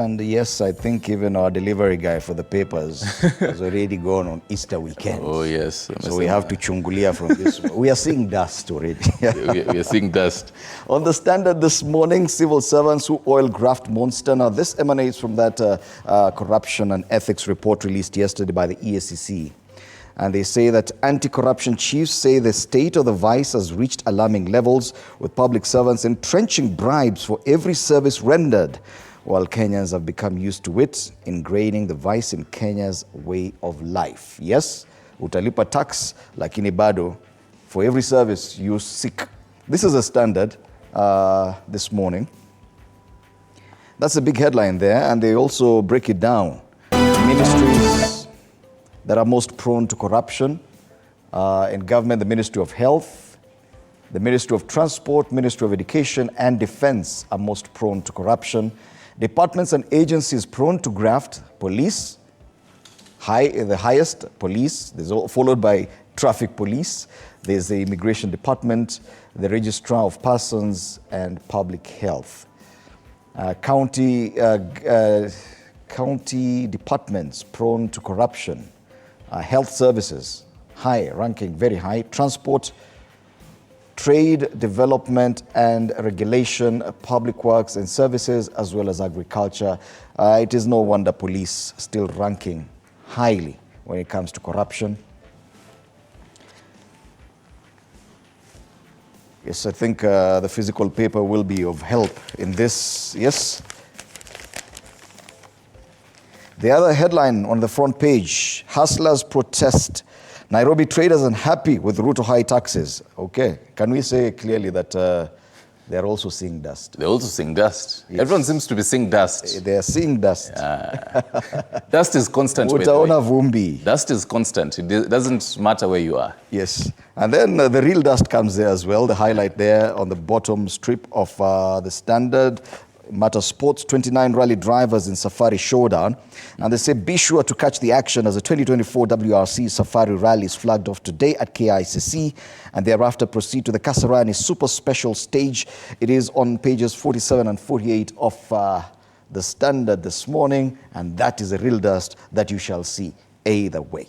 And yes, I think even our delivery guy for the papers has already gone on Easter weekend. Oh, yes. So we have to chungulia from this. We are seeing dust already. we are seeing dust. On the Standard this morning, civil servants who oil graft monster. Now, this emanates from that corruption and ethics report released yesterday by the EACC. And they say that anti-corruption chiefs say the state of the vice has reached alarming levels, with public servants entrenching bribes for every service rendered, while Kenyans have become used to it, ingraining the vice in Kenya's way of life. Yes, utalipa tax, lakini bado, for every service you seek. This is a Standard this morning. That's a big headline there, and they also break it down. Ministries that are most prone to corruption in government: the Ministry of Health, the Ministry of Transport, Ministry of Education, and Defense are most prone to corruption. Departments and agencies prone to graft: police, the highest, police, followed by traffic police. There's the immigration department, the registrar of persons, and public health. County departments prone to corruption. Health services, high ranking, very high. Transport, trade, development and regulation, public works and services, as well as agriculture. It is no wonder police still ranking highly when it comes to corruption. Yes, I think the physical paper will be of help in this. Yes. The other headline on the front page: hustlers protest. Nairobi traders unhappy with Ruto high taxes. Okay, can we say clearly that they're also seeing dust? They're also seeing dust. Yes. Everyone seems to be seeing dust. They're seeing dust. Dust is constant. Utaona vumbi. Dust is constant. It doesn't matter where you are. Yes. And then the real dust comes there as well. The highlight there on the bottom strip of the Standard. Matter Sports, 29 rally drivers in Safari Showdown. And they say be sure to catch the action as the 2024 WRC Safari Rally is flagged off today at KICC, and thereafter proceed to the Kasarani Super Special Stage. It is on pages 47 and 48 of the Standard this morning, and that is a real dust that you shall see either way.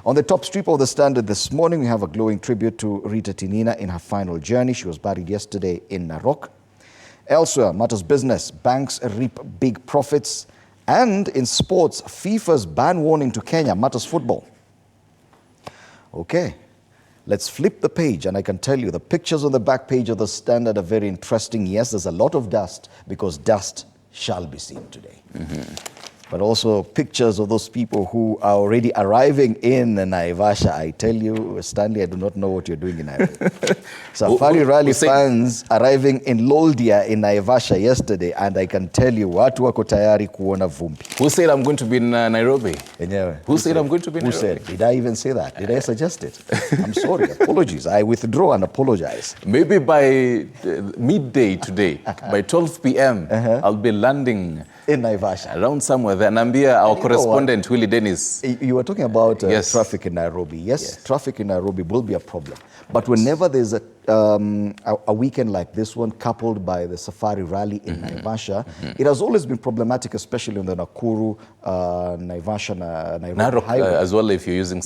On the top strip of the Standard this morning, we have a glowing tribute to Rita Tinina in her final journey. She was buried yesterday in Narok. Elsewhere, matters business, banks reap big profits. And in sports, FIFA's ban warning to Kenya, matters football. Okay, let's flip the page, and I can tell you the pictures on the back page of the Standard are very interesting. Yes, there's a lot of dust, because dust shall be seen today. But also pictures of those people who are already arriving in Naivasha. I tell you, Stanley, I do not know what you're doing in Nairobi. Safari Rally fans arriving in Loldia in Naivasha yesterday, and I can tell you, watu wako tayari kuona vumbi. Who said I'm going to be in Nairobi? Who said I'm going to be in Nairobi? Who said? Did I even say that? Did I suggest it? I'm sorry. Apologies. I withdraw and apologize. Maybe by midday today, by 12 p.m., I'll be landing in Naivasha. Around somewhere there. Nambia, our correspondent, Willie Dennis. You were talking about yes. Traffic in Nairobi. Yes, traffic in Nairobi will be a problem. But whenever there's a weekend like this one, coupled by the Safari Rally in Naivasha, it has always been problematic, especially on the Nakuru, Naivasha, Nairobi highway. As well, if you're using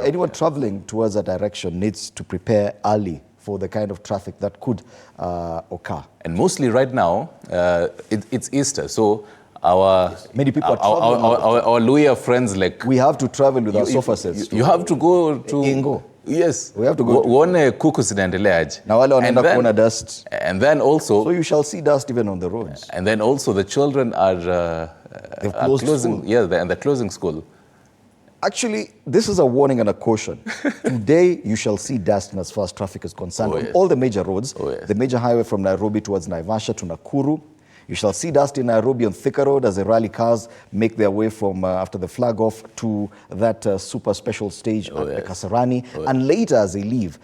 anyone traveling towards that direction needs to prepare early for the kind of traffic that could occur. And mostly right now, it's Easter, so many people are traveling. Our Luya friends, like... We have to travel with our sofa sets. You have to go to... Ingo. Yes. We have to go. Uone kuku zinaendeleaje. Na wale wanaenda kuona dust. And then also... So you shall see dust even on the roads. And then also the children are closing... Yeah, and they're closing school. Actually, this is a warning and a caution. Today, you shall see dust as far as traffic is concerned. On all the major roads, the major highway from Nairobi towards Naivasha to Nakuru. You shall see dust in Nairobi on Thika Road as the rally cars make their way from after the flag off to that super special stage at the Kasarani, and later as they leave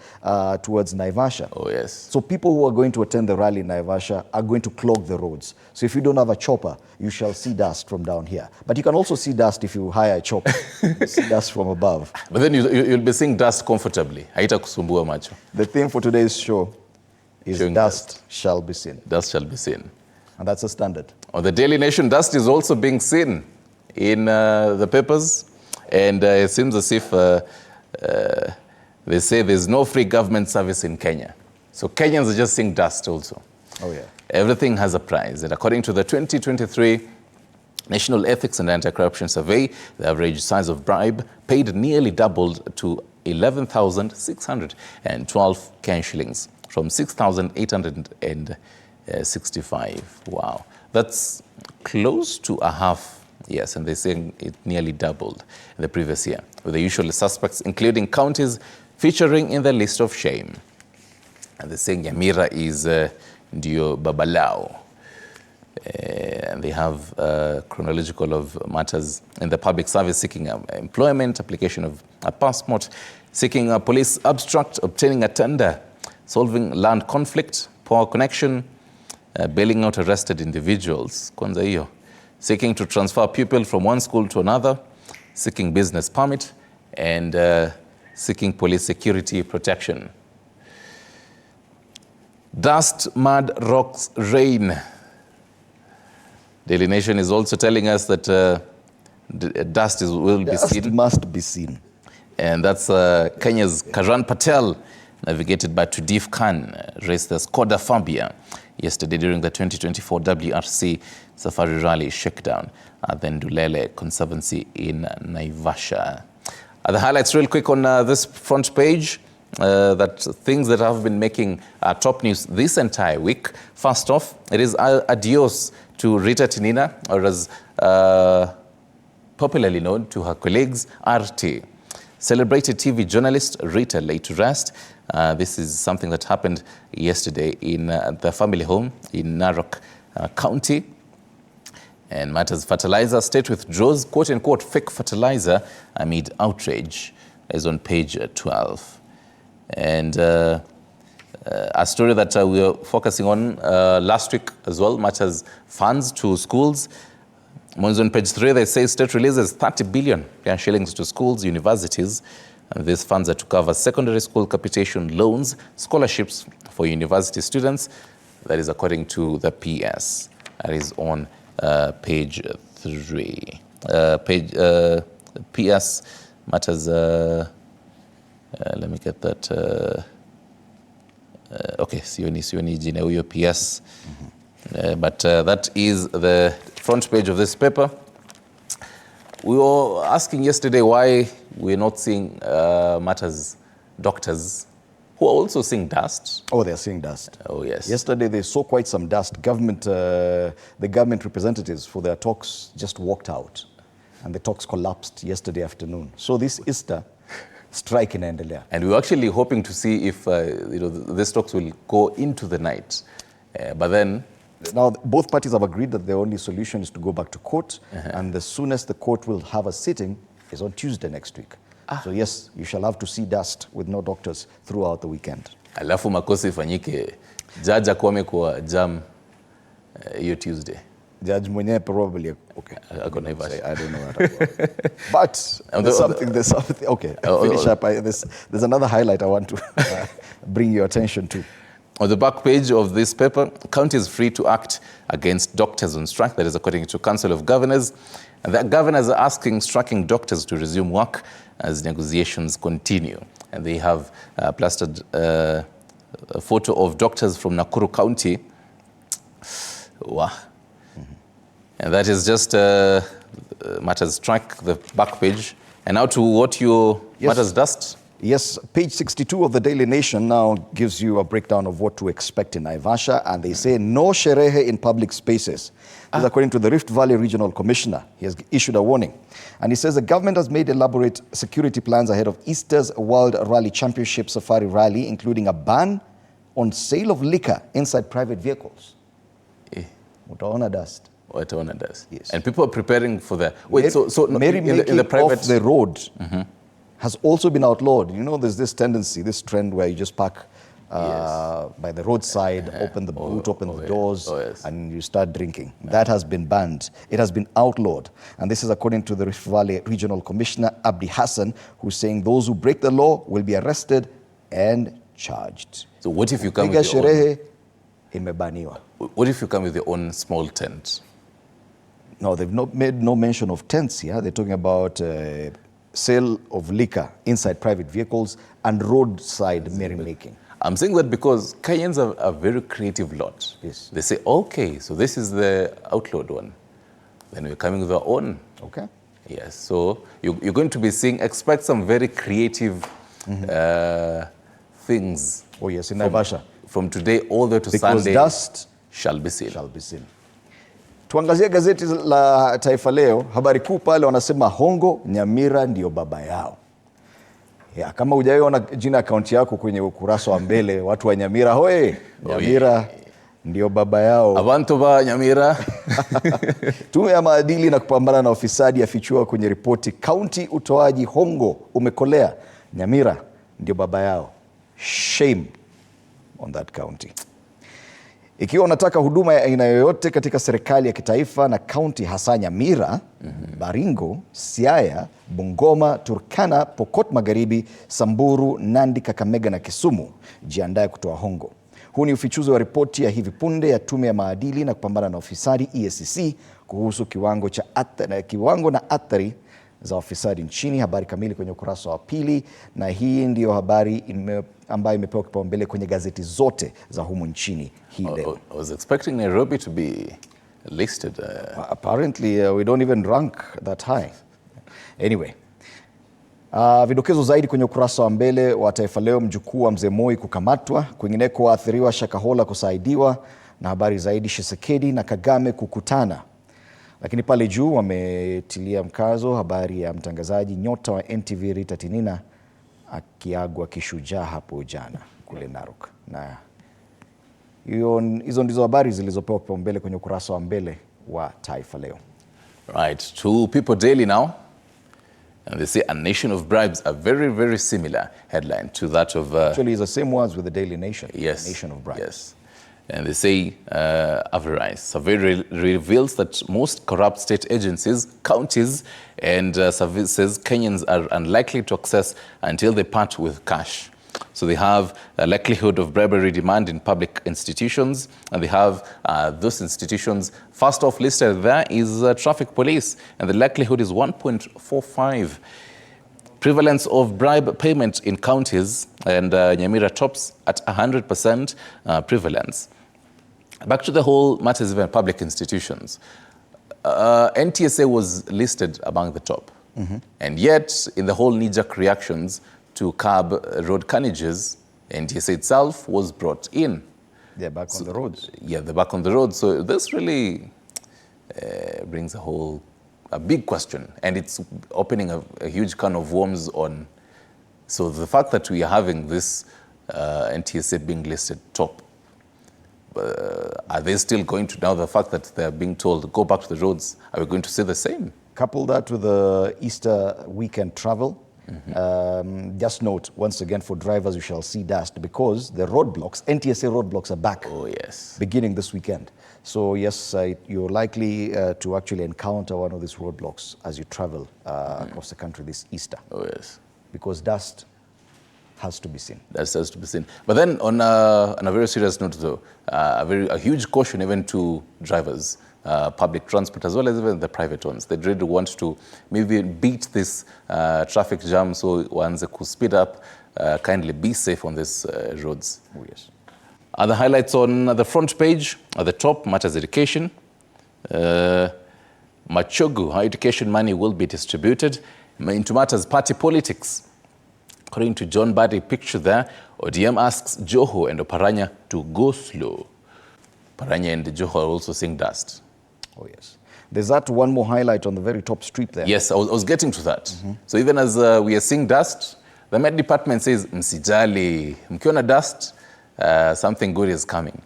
towards Naivasha. So people who are going to attend the rally in Naivasha are going to clog the roads. So if you don't have a chopper, you shall see dust from down here. But you can also see dust if you hire a chopper. You see dust from above. But then you'll be seeing dust comfortably. Haitakusumbua macho. The theme for today's show is dust shall be seen. Dust shall be seen. And that's a standard. On the Daily Nation, dust is also being seen in the papers. And it seems as if they say there's no free government service in Kenya. So Kenyans are just seeing dust also. Oh, yeah. Everything has a price. And according to the 2023 National Ethics and Anti-Corruption Survey, the average size of bribe paid nearly doubled to 11,612 Kenyan shillings from 6,865. Wow. That's close to a half. Yes, and they're saying it nearly doubled in the previous year, with the usual suspects, including counties featuring in the list of shame. And they're saying Nyamira is Ndio Babalao. And they have chronological of matters in the public service, seeking employment, application of a passport, seeking a police abstract, obtaining a tender, solving land conflict, poor connection, bailing out arrested individuals, kwanza hiyo, seeking to transfer pupil from one school to another, seeking business permit, and seeking police security protection. Dust, mud, rocks, rain. Daily Nation is also telling us that dust will be seen. Dust must be seen. And that's Kenya's Karan Patel, navigated by Tudif Khan, raced the Skoda Fabia yesterday during the 2024 WRC Safari Rally shakedown at the Ndulele Conservancy in Naivasha. The highlights real quick on this front page. That things that have been making top news this entire week. First off, it is adios to Rita Tinina, or as popularly known to her colleagues, RT. Celebrated TV journalist Rita laid to rest. This is something that happened yesterday in the family home in Narok County. And matters fertilizer, state withdraws quote-unquote fake fertilizer amid outrage, is on page 12. And a story that we were focusing on last week as well, matters funds to schools. On page 3, they say state releases 30 billion shillings to schools, universities. And these funds are to cover secondary school capitation loans, scholarships for university students. That is according to the PS. That is on page 3. PS matters... let me get that. Okay, sioni jina huyo PS. But that is the front page of this paper. We were asking yesterday why we're not seeing matters doctors who are also seeing dust. Oh, they're seeing dust. Oh, yes. Yesterday they saw quite some dust. The government representatives for their talks just walked out, and the talks collapsed yesterday afternoon. So this Easter, strike inaendelea. And we were actually hoping to see if these talks will go into the night, but then... Now, both parties have agreed that the only solution is to go back to court, and the soonest the court will have a sitting is on Tuesday next week. So yes, you shall have to see dust with no doctors throughout the weekend. Alafu makosa ifanyike, judge akuame kwa jam hiyo Tuesday. Judge mwenyewe probably, okay. I don't know that. But there's something, okay, finish up. There's another highlight I want to bring your attention to. On the back page of this paper, county is free to act against doctors on strike. That is according to Council of Governors. And the governors are asking striking doctors to resume work as negotiations continue. And they have plastered a photo of doctors from Nakuru County. Wow. And that is just matters strike, the back page. And now to what your matters dust. Yes, page 62 of the Daily Nation now gives you a breakdown of what to expect in Naivasha, and they say no sherehe in public spaces. This is according to the Rift Valley Regional Commissioner. He has issued a warning. And he says the government has made elaborate security plans ahead of Easter's World Rally Championship Safari Rally, including a ban on sale of liquor inside private vehicles. Utaona dust. Utaona dust. Yes. And people are preparing for the... Wait, so in the private... off the road has also been outlawed. You know, there's this tendency, this trend where you just park by the roadside, open the boot, open the doors, and you start drinking. That has been banned. It has been outlawed. And this is according to the Rift Valley Regional Commissioner, Abdi Hassan, who's saying those who break the law will be arrested and charged. So what if you come with your own? Imebaniwa. What if you come with your own small tent? No, they've not made no mention of tents here. They're talking about sale of liquor inside private vehicles and roadside merrymaking. I'm saying that because Kenyans are a very creative lot. Yes. They say, okay, so this is the outlawed one. Then we're coming with our own. Okay. Yes, so you're going to be seeing, expect some very creative things. Oh yes, in Naivasha. From today all the way to Because Sunday. dust shall be seen. shall be seen. Tuangazie gazeti la Taifa Leo, habari kuu pale wanasema hongo, Nyamira ndio baba yao. Ya, kama hujaiona jina akaunti yako kwenye ukurasa wa mbele, watu wa Nyamira hoye, Nyamira ndio baba yao. Abantu ba Nyamira. Tume ya maadili na kupambana na ufisadi yafichua kwenye ripoti kaunti utoaji hongo umekolea. Nyamira ndio baba yao. Shame on that county. Ikiwa unataka huduma ya aina yoyote katika serikali ya kitaifa na kaunti hasa Nyamira, Baringo, Siaya, Bungoma, Turkana, Pokot Magharibi, Samburu, Nandi, Kakamega na Kisumu, jiandae kutoa hongo. Huu ni ufichuzi wa ripoti ya hivi punde ya tume ya maadili na kupambana na ufisadi EACC kuhusu kiwango na athari za ufisadi nchini. Habari kamili kwenye ukurasa wa pili, na hii ndiyo habari ambayo imepewa kipaumbele kwenye gazeti zote za humu nchini hii leo. I was expecting Nairobi to be listed. Apparently we don't even rank that high. Anyway, vidokezo zaidi kwenye ukurasa wa mbele wa Taifa Leo, mjukuu wa Mzee Moi kukamatwa, kwingineko waathiriwa Shakahola kusaidiwa, na habari zaidi Tshisekedi na Kagame kukutana. Lakini pale juu wametilia mkazo habari ya mtangazaji nyota wa NTV Rita Tinina akiagwa kishujaa hapo jana kule Narok. Na hizo ndizo habari zilizopewa kipaumbele kwenye ukurasa wa mbele wa Taifa Leo. Right, to People Daily now. And they say a nation of bribes, a very, very similar headline to that of... Actually, it's the same words with the Daily Nation. Yes. A nation of bribes. Yes. And they say avarice. Survey reveals that most corrupt state agencies, counties, and services Kenyans are unlikely to access until they part with cash. So they have a likelihood of bribery demand in public institutions, and they have those institutions. First off listed there is traffic police, and the likelihood is 1.45. Prevalence of bribe payment in counties, and Nyamira tops at 100% prevalence. Back to the whole matters of public institutions. NTSA was listed among the top. And yet, in the whole knee-jerk reactions to curb road carnages, NTSA itself was brought in. They're back on the roads. Yeah, they're back on the road. So this really brings a big question, and it's opening a huge can of worms on. So the fact that we are having this NTSA being listed top, are they still going to, now the fact that they're being told, go back to the roads, are we going to say the same? Couple that with the Easter weekend travel. Just note, once again, for drivers, you shall see dust because the roadblocks, NTSA roadblocks are back. Oh, yes. Beginning this weekend. So, yes, you're likely to actually encounter one of these roadblocks as you travel across the country this Easter. Oh, yes. Because dust has to be seen. That has to be seen. But then, on a very serious note, though, a huge caution even to drivers, public transport as well as even the private ones. They really want to maybe beat this traffic jam, so once could speed up, kindly be safe on these roads. Oh, yes. Other highlights on the front page, at the top, matters education. Machogu, how education money will be distributed. Into matters party politics. According to John Barry picture there, ODM asks Joho and Oparanya to go slow. Oparanya and Joho are also seeing dust. Oh, yes. There's that one more highlight on the very top street there. Yes, I was getting to that. So even as we are seeing dust, the Met Department says, msijali, mkiona dust, something good is coming.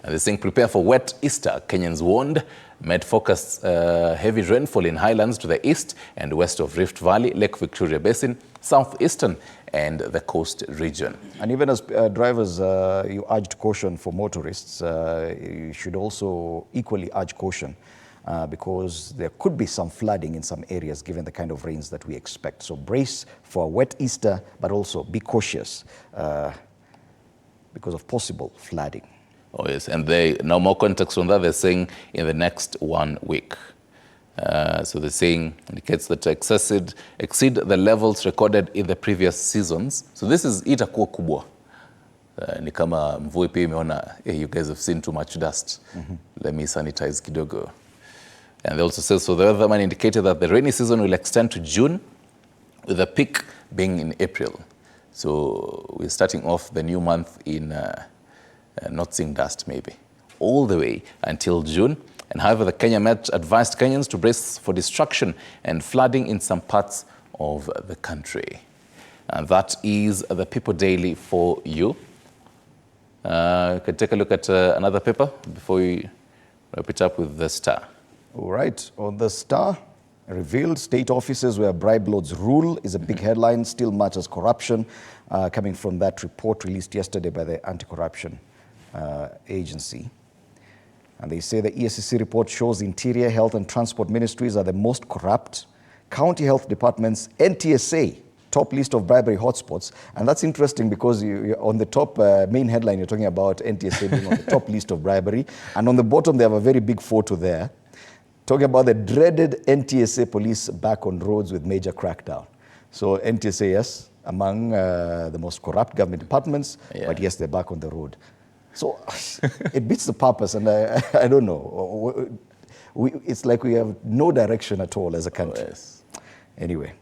And they're saying, prepare for wet Easter. Kenyans warned. Met focused heavy rainfall in highlands to the east and west of Rift Valley, Lake Victoria Basin, southeastern, and the coast region. And even as drivers, you urged caution for motorists. You should also equally urge caution because there could be some flooding in some areas given the kind of rains that we expect. So brace for a wet Easter, but also be cautious because of possible flooding. Oh, yes. And now more context on that, they're saying in the next 1 week. So they're saying indicates that to exceed the levels recorded in the previous seasons. So this is itakuwa kubwa. Ni kama mvua pia imeona, hey, you guys have seen too much dust. Let me sanitize kidogo. And they also say, so the weatherman indicated that the rainy season will extend to June, with the peak being in April. So we're starting off the new month in not seeing dust maybe, all the way until June. And however, the Kenya Met advised Kenyans to brace for destruction and flooding in some parts of the country. And that is the People Daily for you. You can take a look at another paper before we wrap it up with the Star. All right, on the Star, revealed state offices where bribe lords rule is a big headline. Still matters corruption, coming from that report released yesterday by the Anti-Corruption Agency. And they say the ESCC report shows Interior, Health and Transport Ministries are the most corrupt. County Health Departments, NTSA, top list of bribery hotspots. And that's interesting because you're on the top main headline, you're talking about NTSA being on the top list of bribery. And on the bottom, they have a very big photo there, talking about the dreaded NTSA police back on roads with major crackdown. So NTSA, yes, among the most corrupt government departments, but yes, they're back on the road. So it beats the purpose, and I don't know. It's like we have no direction at all as a country. Oh, yes. Anyway,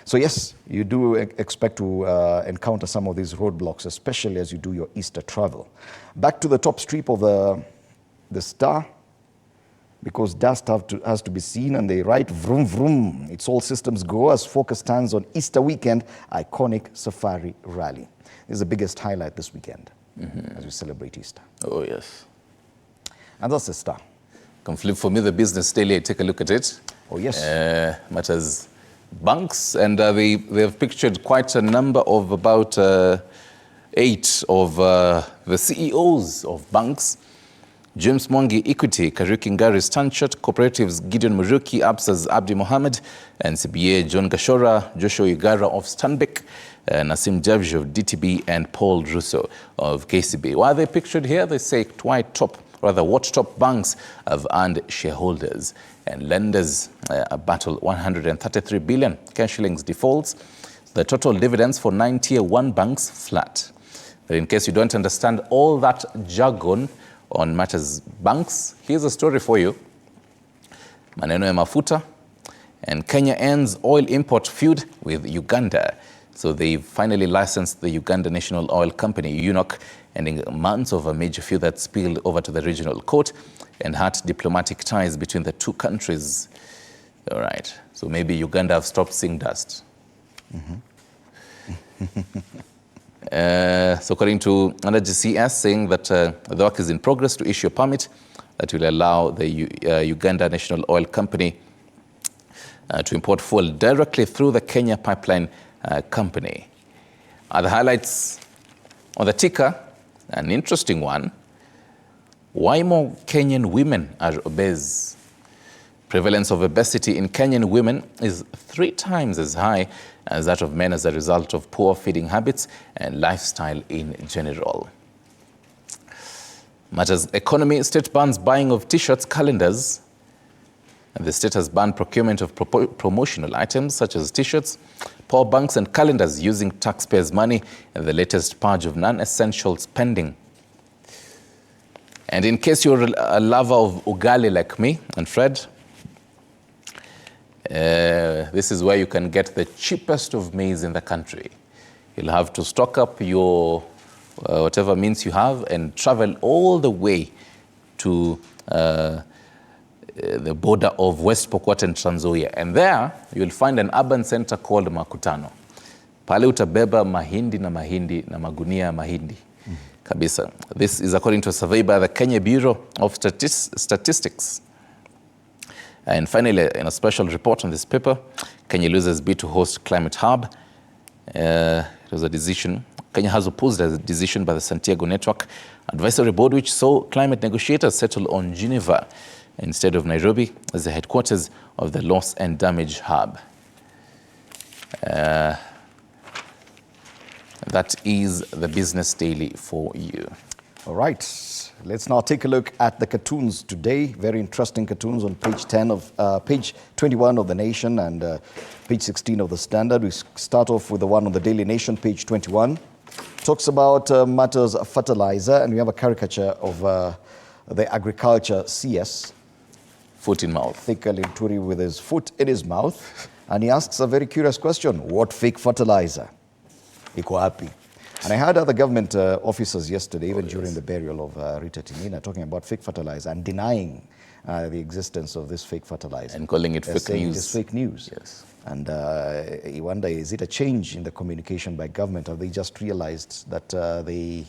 so yes, you do expect to encounter some of these roadblocks, especially as you do your Easter travel. Back to the top strip of the Star, because dust has to be seen, and they write, vroom, vroom. It's all systems go as focus stands on Easter weekend, iconic safari rally. This is the biggest highlight this weekend as we celebrate Easter. Oh, yes. And that's the Star. Come flip for me the Business Daily, take a look at it. Oh, yes. Matters banks, and they have pictured quite a number of about 8 of the CEOs of banks. James Mwangi, Equity, Kariuki Ngari, Stanchot, Cooperatives, Gideon Muruki, Absa's Abdi Mohammed, and CBA, John Gashora, Joshua Igara of Stanbic, Nasim Javj of DTB, and Paul Ruto of KCB. Why are they pictured here? They say what top banks have earned shareholders and lenders battle 133 billion cash shillings defaults. The total dividends for 9 tier 1 banks flat. But in case you don't understand all that jargon on matters banks, here's a story for you. Maneno ya mafuta, and Kenya ends oil import feud with Uganda. So they've finally licensed the Uganda National Oil Company, UNOC, ending months of a major feud that spilled over to the regional court and hurt diplomatic ties between the two countries. All right, so maybe Uganda have stopped seeing dust. So according to GCS, saying that the work is in progress to issue a permit that will allow the Uganda National Oil Company to import fuel directly through the Kenya Pipeline Company. The highlights on the ticker, an interesting one. Why more Kenyan women are obese? Prevalence of obesity in Kenyan women is 3 times as high as that of men as a result of poor feeding habits and lifestyle in general. Matters economy, state bans buying of T-shirts, calendars. And the state has banned procurement of promotional items such as T-shirts, power banks and calendars using taxpayers' money and the latest purge of non-essential spending. And in case you're a lover of ugali like me and Fred, this is where you can get the cheapest of maize in the country. You'll have to stock up your whatever means you have and travel all the way to the border of West Pokot and Trans Nzoia. And there you'll find an urban center called Makutano. Pale utabeba mahindi na magunia mahindi. Kabisa. This is according to a survey by the Kenya Bureau of Statistics. And finally, in a special report on this paper, Kenya loses bid to host Climate Hub. It was a decision. Kenya has opposed a decision by the Santiago Network Advisory Board, which saw climate negotiators settle on Geneva instead of Nairobi as the headquarters of the Loss and Damage Hub. That is the Business Daily for you. All right, let's now take a look at the cartoons today. Very interesting cartoons on page 21 of The Nation and page 16 of The Standard. We start off with the one on the Daily Nation, page 21. Talks about matters of fertilizer, and we have a caricature of the agriculture CS. Foot in mouth. Thika Linturi with his foot in his mouth. And he asks a very curious question. What fake fertilizer? Iko wapi? And I heard other government officers yesterday, even during the burial of Rita Timina, talking about fake fertilizer and denying the existence of this fake fertilizer. And calling it They're fake saying news. It is fake news. Yes. And you wonder, is it a change in the communication by government? Have they just realized that they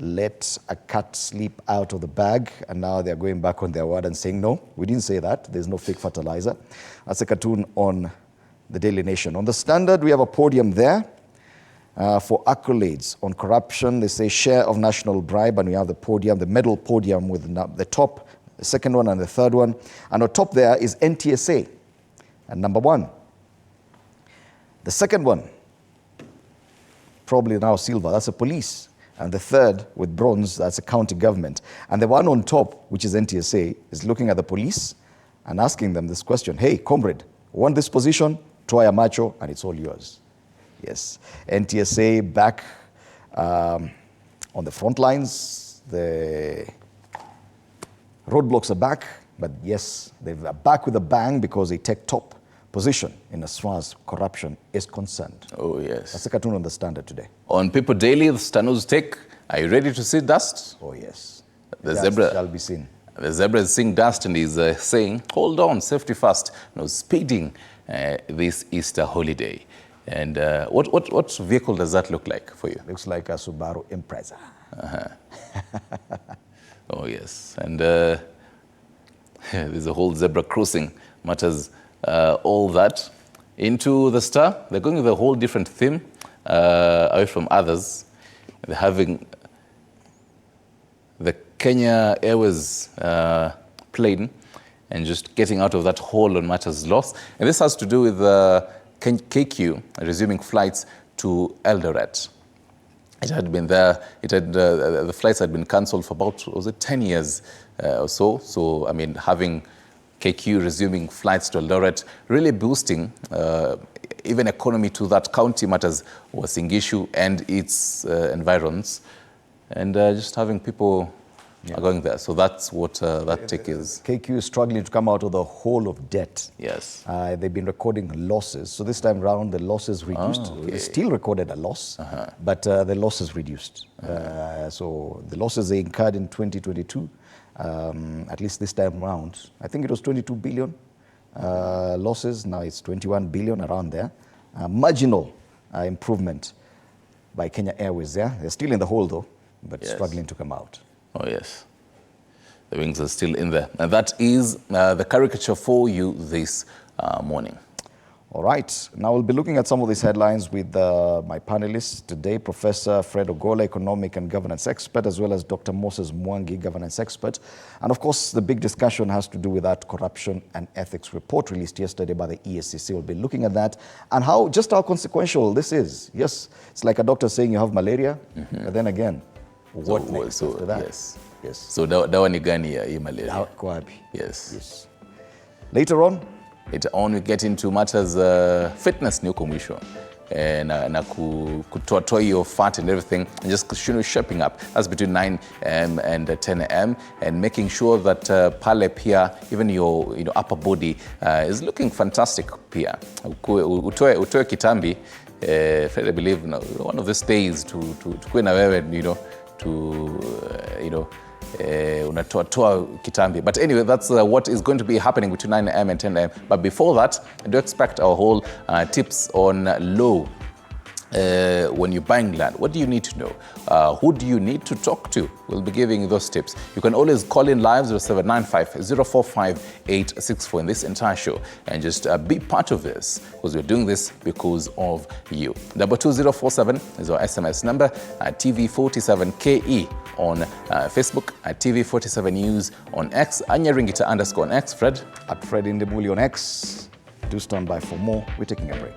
let a cat sleep out of the bag and now they're going back on their word and saying, no, we didn't say that. There's no fake fertilizer. That's a cartoon on the Daily Nation. On the Standard, we have a podium there. For accolades on corruption, they say share of national bribe, and we have the podium, the medal podium with the top, the second one and the third one. And on top there is NTSA, and number one. The second one, probably now silver, that's the police. And the third with bronze, that's a county government. And the one on top, which is NTSA, is looking at the police and asking them this question, hey, comrade, want this position? Try a macho, and it's all yours. Yes, NTSA back on the front lines. The roadblocks are back, but yes, they're back with a bang because they take top position in as far as corruption is concerned. Oh, yes. That's a cartoon on the Standard today. On People Daily, the Stanu's take. Are you ready to see dust? Oh, yes. The Dust zebra shall be seen. The zebra is seeing dust and is saying, hold on, safety first. No speeding this Easter holiday. And what vehicle does that look like for you? Looks like a Subaru Impreza. Oh, yes. And there's a whole zebra crossing matters, all that. Into the Star, they're going with a whole different theme away from others. They're having the Kenya Airways plane and just getting out of that hole on matters lost. And this has to do with KQ resuming flights to Eldoret. It had been there, the flights had been cancelled for about, 10 years or so. So, I mean, having KQ resuming flights to Eldoret, really boosting even economy to that county matters was Singishu and its environs. And just having people are going there. So that's what that take is. KQ is struggling to come out of the hole of debt. Yes. They've been recording losses. So this time round, the losses reduced. okay. They still recorded a loss, but the losses reduced. So the losses they incurred in 2022, at least this time round, I think it was 22 billion losses. Now it's 21 billion, around there. Marginal improvement by Kenya Airways there. They're still in the hole though, but struggling to come out. Oh, yes. The wings are still in there. And that is the caricature for you this morning. All right. Now we'll be looking at some of these headlines with my panelists today, Professor Fred Ogola, economic and governance expert, as well as Dr. Moses Mwangi, governance expert. And of course, the big discussion has to do with that corruption and ethics report released yesterday by the ESCC. We'll be looking at that and just how consequential this is. Yes, it's like a doctor saying you have malaria, but then again, what next after that? Yes. Yes. So dawa ni gani ya malaria? Yes. Yes. Later on, we get into matters fitness ni huko mwisho. Na kutoa hiyo fat and everything, and just shaping up. That's between 9 a.m. and 10 a.m. and making sure that pale pia, even your upper body is looking fantastic pia. Utoe kitambi, I believe one of these days to kuwe na wewe, unatoa kitambi. But anyway, that's what is going to be happening between 9 a.m. and 10 a.m. But before that, I do expect our whole tips on law. When you're buying land, what do you need to know? Who do you need to talk to? We'll be giving you those tips. You can always call in live 0795-045-864 in this entire show and just be part of this, because we're doing this because of you. Number 2047 is our SMS number, TV47KE on Facebook, at TV47 News on X, Anyaringita _ on X, Fred. At Fred Indemuli on X. Do stand by for more. We're taking a break.